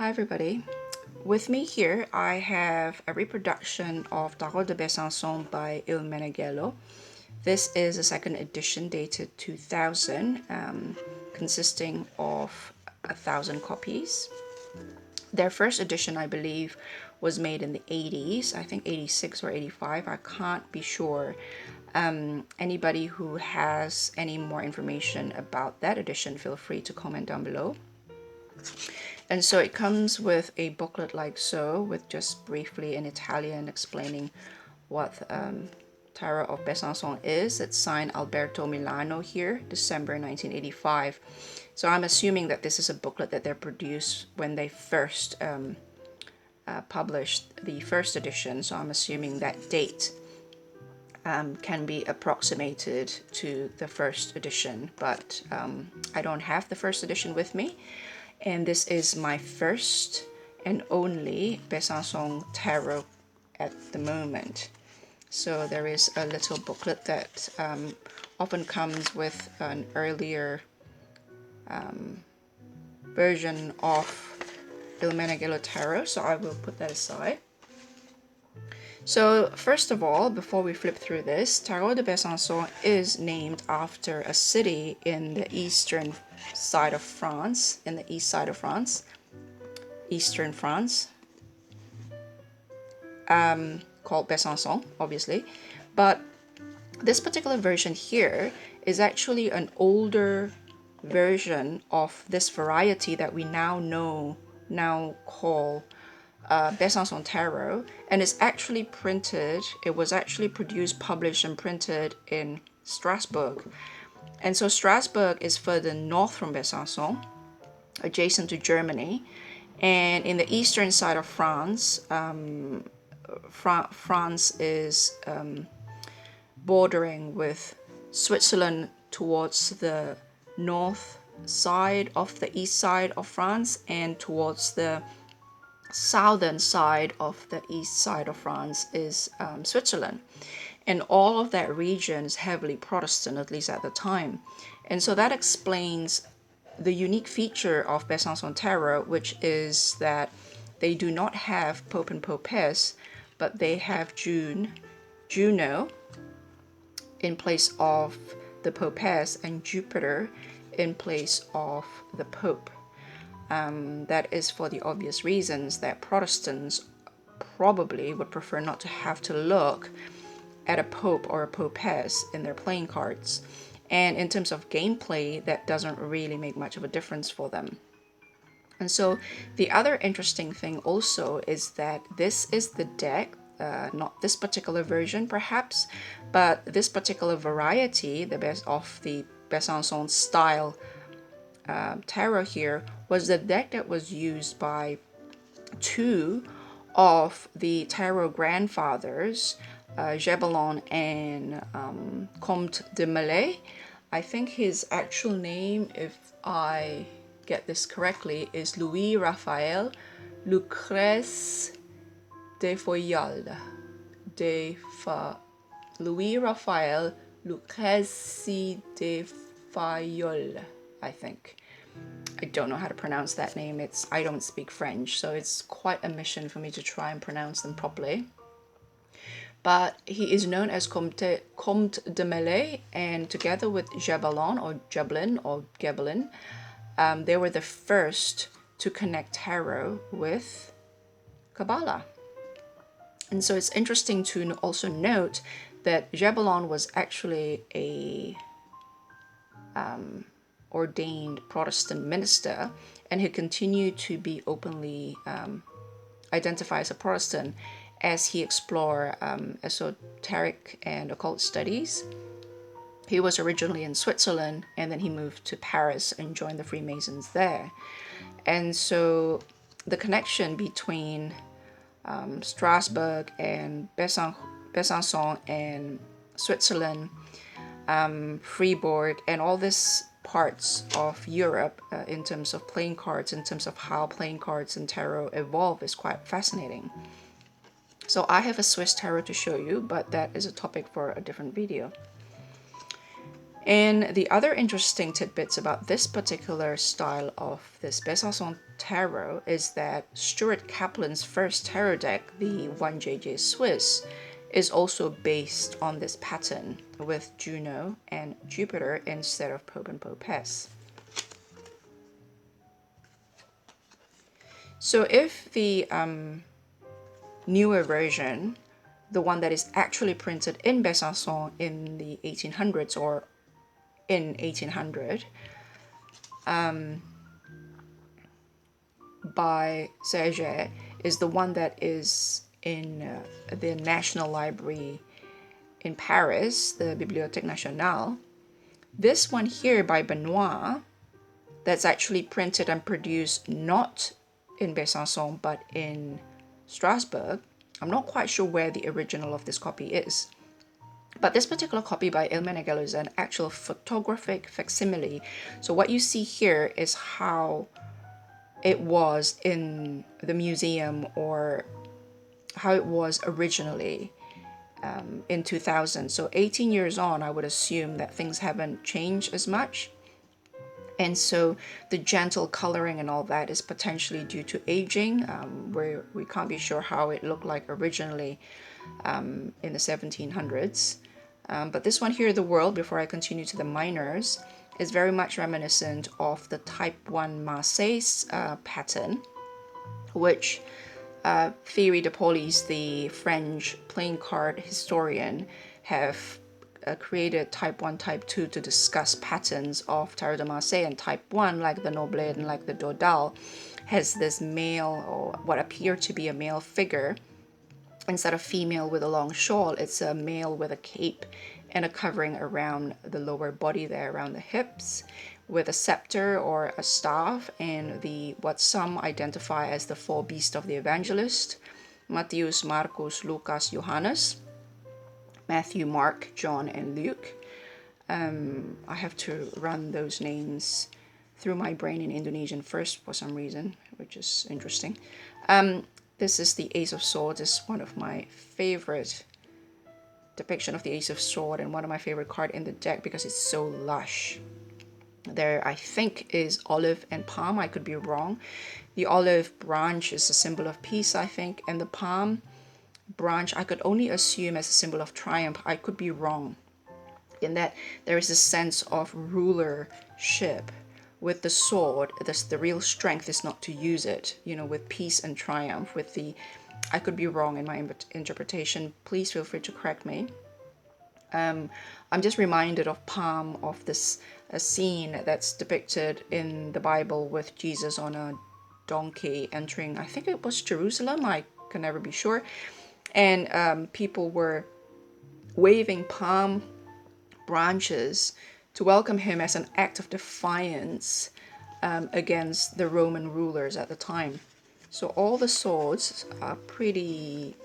Hi everybody. With me here I have a reproduction of Tarot de Besancon by Meneghello. This is a second edition dated 2000, consisting of 1,000 copies. Their first edition, I believe, was made in the 80s, I think 86 or 85, I can't be sure. Anybody who has any more information about that edition, feel free to comment down below. And so it comes with a booklet like so, with just briefly in Italian explaining what Tarot of Besancon is. It's signed Alberto Milano here, December 1985. So I'm assuming that this is a booklet that they produced when they first published the first edition. So I'm assuming that date can be approximated to the first edition, but I don't have the first edition with me. And this is my first and only Besancon tarot at the moment. So there is a little booklet that often comes with an earlier version of Il Meneghello tarot, so I will put that aside. So first of all, before we flip through this, Tarot de Besancon is named after a city in the eastern side of France, eastern France, called Besançon, obviously. But this particular version here is actually an older version of this variety that we now call Besancon Tarot, and it's actually printed, it was actually produced, published and printed in Strasbourg. And so Strasbourg is further north from Besancon, adjacent to Germany, and in the eastern side of France. France is bordering with Switzerland towards the north side of the east side of France, and towards the southern side of the east side of France is Switzerland. And all of that region is heavily Protestant, at least at the time. And so that explains the unique feature of Besancon Tarot, which is that they do not have Pope and Popess, but they have Juno in place of the Popess, and Jupiter in place of the Pope. That is for the obvious reasons that Protestants probably would prefer not to have to look at a Pope or a Popess in their playing cards. And in terms of gameplay, that doesn't really make much of a difference for them. And so the other interesting thing also is that this is the deck, not this particular version perhaps, but this particular variety, the best of the Besancon style tarot here, was the deck that was used by two of the tarot grandfathers, Gebelin and Comte de Mellet. I think his actual name, if I get this correctly, is Louis Raphael Lucrèce de Foyal. Louis Raphael Lucrèce de Fayol, I think. I don't know how to pronounce that name. I don't speak French, so it's quite a mission for me to try and pronounce them properly. But he is known as Comte de Mellet, and together with Gebelin, they were the first to connect tarot with Kabbalah. And so it's interesting to also note that Gebelin was actually a ordained Protestant minister, and he continued to be openly identified as a Protestant as he explored esoteric and occult studies. He was originally in Switzerland, and then he moved to Paris and joined the Freemasons there. And so the connection between Strasbourg and Besancon and Switzerland, Fribourg, and all these parts of Europe in terms of playing cards, in terms of how playing cards and tarot evolve, is quite fascinating. So I have a Swiss tarot to show you, but that is a topic for a different video. And the other interesting tidbits about this particular style of this Besancon tarot is that Stuart Kaplan's first tarot deck, the 1JJ Swiss, is also based on this pattern with Juno and Jupiter instead of Pope and Popess. So if the newer version, the one that is actually printed in Besancon in the 1800s or in 1800 by Serge, is the one that is in the National Library in Paris, the Bibliothèque Nationale. This one here by Benois, that's actually printed and produced not in Besancon but in Strasbourg. I'm not quite sure where the original of this copy is. But this particular copy by Meneghello is an actual photographic facsimile. So what you see here is how it was in the museum, or how it was originally in 2000. So 18 years on, I would assume that things haven't changed as much. And so the gentle coloring and all that is potentially due to aging, where we can't be sure how it looked like originally in the 1700s. But this one here, the world, before I continue to the minors, is very much reminiscent of the type 1 Marseille pattern, which Thierry de Polis, the French playing card historian, have created type 1, type 2 to discuss patterns of Tarot de Marseille. And type 1, like the Noblet and like the Dodal, has this male, or what appear to be a male figure. Instead of female with a long shawl, it's a male with a cape and a covering around the lower body there, around the hips, with a scepter or a staff, and the what some identify as the four beasts of the evangelist: Matthias, Marcus, Lucas, Johannes. Matthew, Mark, John, and Luke. I have to run those names through my brain in Indonesian first for some reason, which is interesting. This is the Ace of Swords. It's one of my favorite depiction of the Ace of Swords, and one of my favorite cards in the deck because it's so lush. There, I think, is olive and palm. I could be wrong. The olive branch is a symbol of peace, I think, and the palm branch I could only assume as a symbol of triumph. I could be wrong in that there is a sense of rulership. With the sword, the real strength is not to use it, with peace and triumph. With the, I could be wrong in my interpretation. Please feel free to correct me. I'm just reminded of palm, of this a scene that's depicted in the Bible with Jesus on a donkey entering, I think it was Jerusalem, I can never be sure. And people were waving palm branches to welcome him as an act of defiance against the Roman rulers at the time. So all the swords are pretty,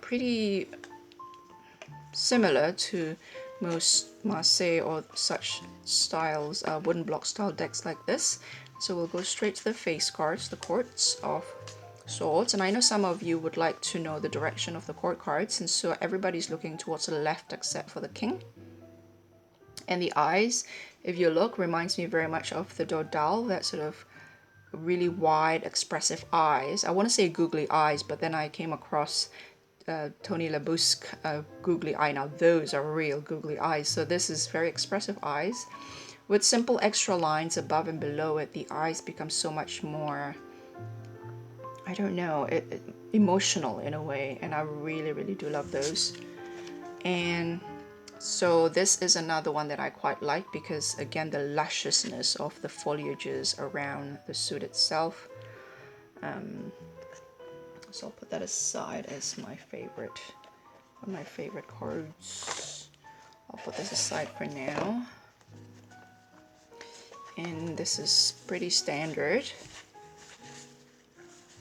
pretty similar to most Marseille or such styles, wooden block style decks like this. So we'll go straight to the face cards, the courts of swords. And I know some of you would like to know the direction of the court cards, and so everybody's looking towards the left except for the king. And the eyes, if you look, reminds me very much of the Dodal, that sort of really wide, expressive eyes. I want to say googly eyes, but then I came across Tony Labusque googly eye. Now those are real googly eyes. So this is very expressive eyes. With simple extra lines above and below it, the eyes become so much more, I don't know, emotional in a way, and I really, really do love those. And so this is another one that I quite like because, again, the lusciousness of the foliages around the suit itself. So I'll put that aside as my favorite, one of my favorite cards. I'll put this aside for now. And this is pretty standard.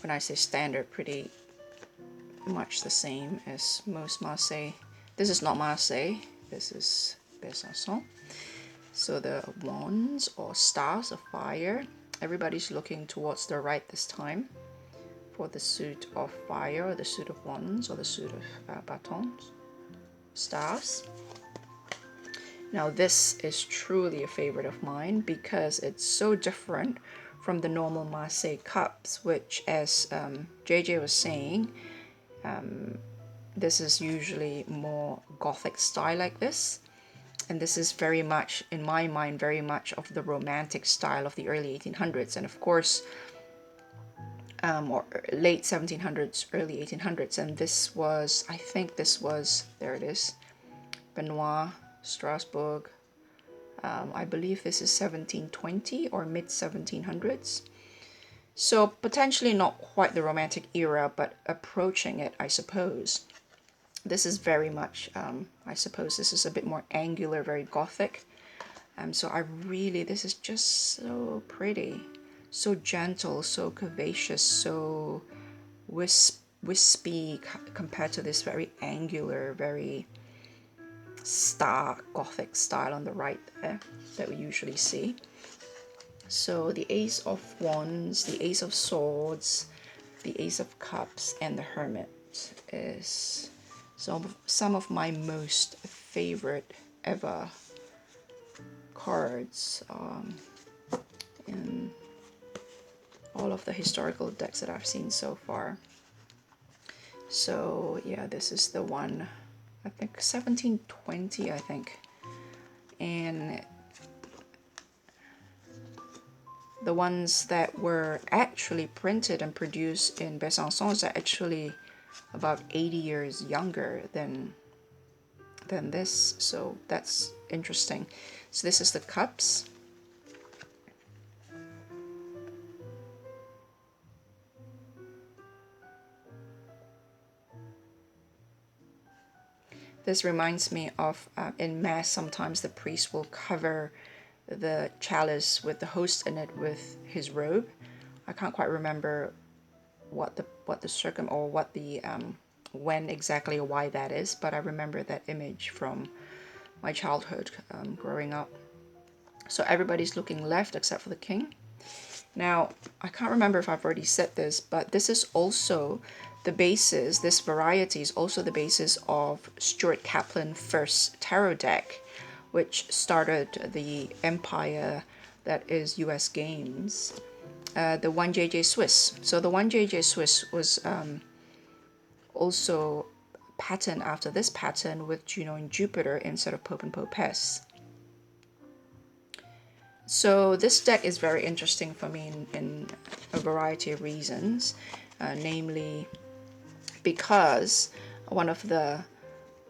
When I say standard, pretty much the same as most Marseille. This is not Marseille, this is Besancon. So the wands or stars of fire, everybody's looking towards the right this time for the suit of fire, or the suit of wands, or the suit of batons, stars. Now this is truly a favorite of mine because it's so different from the normal Marseille cups, which, as JJ was saying, this is usually more Gothic style like this. And this is very much, in my mind, very much of the romantic style of the early 1800s. And of course, or late 1700s, early 1800s. And this was, I think this was, there it is, Benois, Strasbourg. I believe this is 1720 or mid 1700s. So potentially not quite the romantic era, but approaching it, I suppose. This is very much, I suppose this is a bit more angular, very Gothic. So I really, this is just so pretty, so gentle, so curvaceous, so wispy compared to this very angular, very stark Gothic style on the right there that we usually see. So the Ace of Wands, the Ace of Swords, the Ace of Cups, and the Hermit is some of my most favorite ever cards in all of the historical decks that I've seen so far. So yeah, this is the one, I think 1720, I think. And the ones that were actually printed and produced in Besancon are actually about 80 years younger than this. So that's interesting. So this is the cups. This reminds me of in Mass, sometimes the priest will cover the chalice with the host in it with his robe. I can't quite remember what the circum or what the when exactly or why that is, but I remember that image from my childhood growing up. So everybody's looking left except for the king. Now, I can't remember if I've already said this, but this is also the basis, this variety is also the basis of Stuart Kaplan's first tarot deck, which started the empire that is US Games, the 1JJ Swiss. So the 1JJ Swiss was also patterned after this pattern with Juno and Jupiter instead of Pope and Popess. So this deck is very interesting for me in a variety of reasons, namely because one of the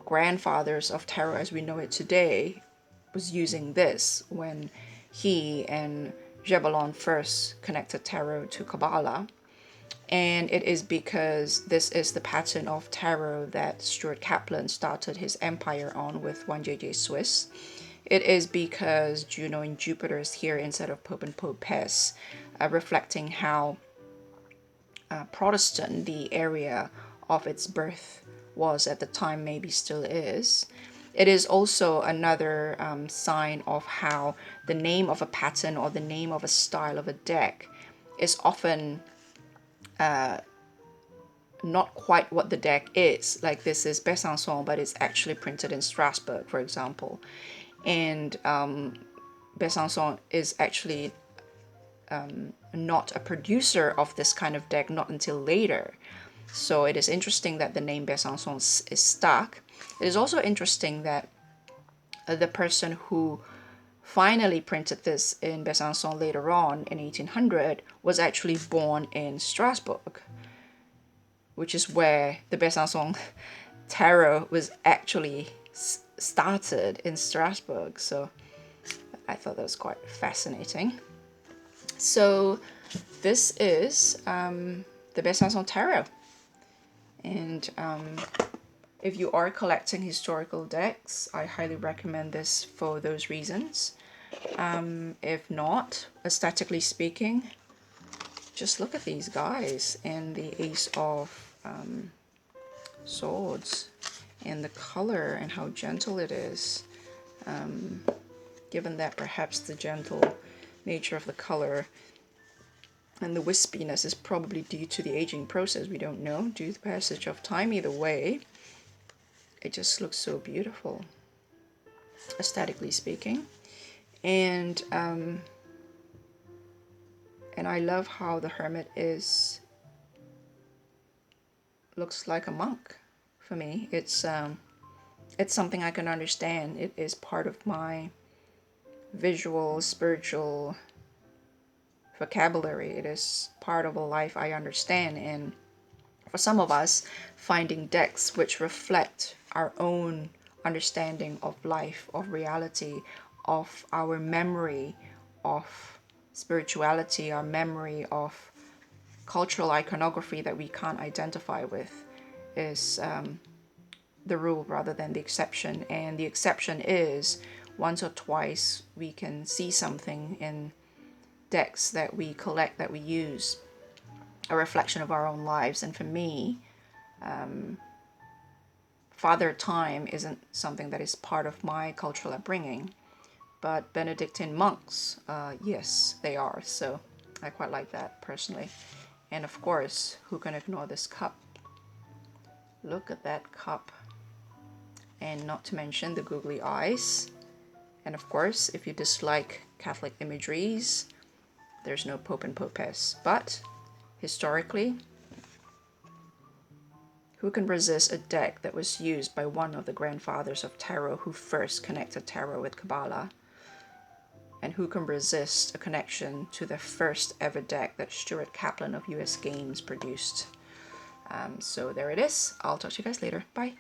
grandfathers of tarot as we know it today was using this when he and Gebelin first connected tarot to Kabbalah. And it is because this is the pattern of tarot that Stuart Kaplan started his empire on with 1JJ Swiss. It is because Juno and Jupiter is here instead of Pope and Popess, reflecting how Protestant the area of its birth was at the time, maybe still is. It is also another sign of how the name of a pattern or the name of a style of a deck is often not quite what the deck is. Like this is Besancon, but it's actually printed in Strasbourg, for example. And Besancon is actually not a producer of this kind of deck, not until later. So it is interesting that the name Besancon is stuck. It is also interesting that the person who finally printed this in Besancon later on in 1800 was actually born in Strasbourg, which is where the Besancon tarot was actually started, in Strasbourg. So I thought that was quite fascinating. So this is the Besancon tarot. And if you are collecting historical decks, I highly recommend this for those reasons. If not, aesthetically speaking, just look at these guys and the Ace of Swords and the color and how gentle it is. Given that perhaps the gentle nature of the color and the wispiness is probably due to the aging process, we don't know, due to the passage of time. Either way, it just looks so beautiful. aesthetically speaking. And I love how the Hermit looks like a monk for me. It's something I can understand. It is part of my visual, spiritual vocabulary. It is part of a life I understand. And for some of us, finding decks which reflect our own understanding of life, of reality, of our memory of spirituality, our memory of cultural iconography that we can't identify with, is the rule rather than the exception. And the exception is once or twice we can see something in decks that we collect, that we use, a reflection of our own lives. And for me, Father Time isn't something that is part of my cultural upbringing, but Benedictine monks, yes, they are. So I quite like that personally. And of course, who can ignore this cup? Look at that cup. And not to mention the googly eyes. And of course, if you dislike Catholic imageries, there's no Pope and Popess. But historically, who can resist a deck that was used by one of the grandfathers of tarot who first connected tarot with Kabbalah? And who can resist a connection to the first ever deck that Stuart Kaplan of US Games produced? So there it is. I'll talk to you guys later. Bye.